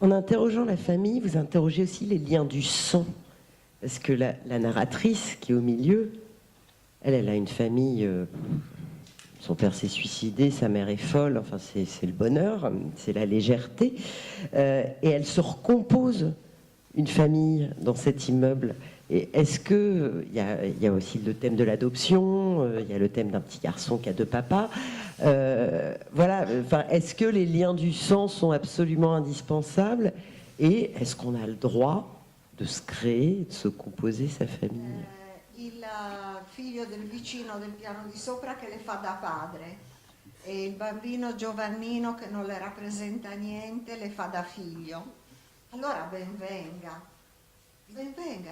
En interrogeant la famille, vous interrogez aussi les liens du sang. Parce que la narratrice qui est au milieu, elle a une famille, son père s'est suicidé, sa mère est folle, enfin c'est le bonheur, c'est la légèreté. Et elle se recompose une famille dans cet immeuble. Et est-ce que il y a aussi le thème de l'adoption, il y a le thème d'un petit garçon qui a deux papas. Voilà. Enfin, est-ce que les liens du sang sont absolument indispensables et est-ce qu'on a le droit de se créer, de se composer sa famille? Il figlio del vicino del piano di sopra che le fa da padre e il bambino Giovannino che non le rappresenta niente le fa da figlio. Allora ben venga,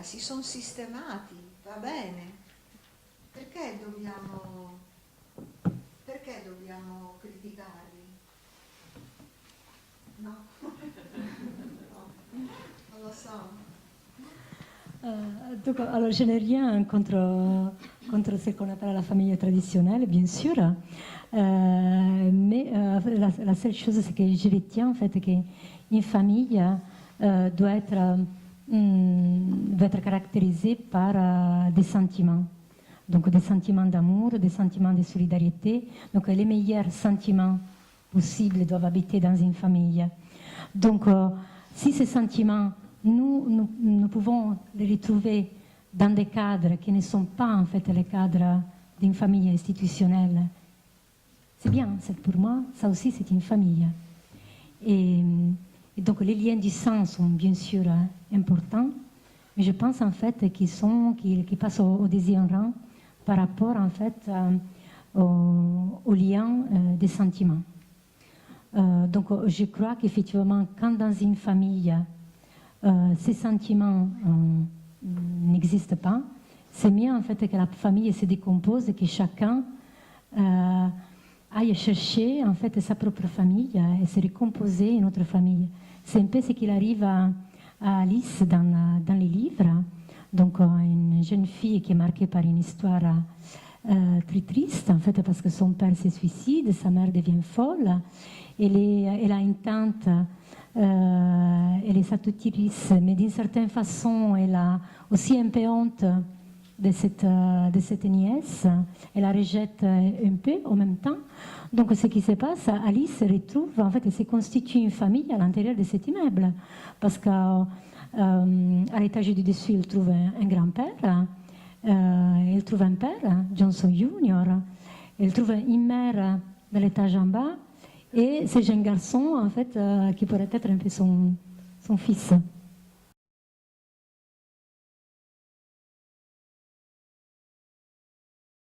si sono sistemati, va bene. Perché dobbiamo criticarli? No? Non lo so. Donc, alors, je n'ai rien contre ce qu'on appelle la famille traditionnelle, bien sûr, mais la seule chose, c'est que je retiens en fait qu'une famille doit être caractérisée par des sentiments. Donc des sentiments d'amour, des sentiments de solidarité. Donc les meilleurs sentiments possibles doivent habiter dans une famille. Donc si ces sentiments nous pouvons les retrouver dans des cadres qui ne sont pas en fait les cadres d'une famille institutionnelle. C'est bien, pour moi, ça aussi c'est une famille. Et donc les liens du sang sont bien sûr importants, mais je pense en fait qu'ils passent au deuxième rang par rapport en fait aux liens des sentiments. Donc je crois qu'effectivement quand dans une famille ces sentiments n'existent pas, c'est mieux en fait que la famille se décompose et que chacun aille chercher en fait sa propre famille et se recomposer une autre famille. C'est un peu ce qu'il arrive à Alice dans les livres. Donc une jeune fille qui est marquée par une histoire très triste en fait parce que son père se suicide, sa mère devient folle, elle a une tante. Elle est sa tutrice, mais d'une certaine façon, elle a aussi un peu honte de cette nièce. Elle la rejette un peu en même temps. Donc, ce qui se passe, Alice se retrouve, en fait, elle se constitue une famille à l'intérieur de cet immeuble. Parce qu'à l'étage du dessus, elle trouve un grand-père, elle trouve un père, Johnson Junior, elle trouve une mère dans l'étage en bas, et ce jeune garçon, en fait, qui pourrait être un peu son fils.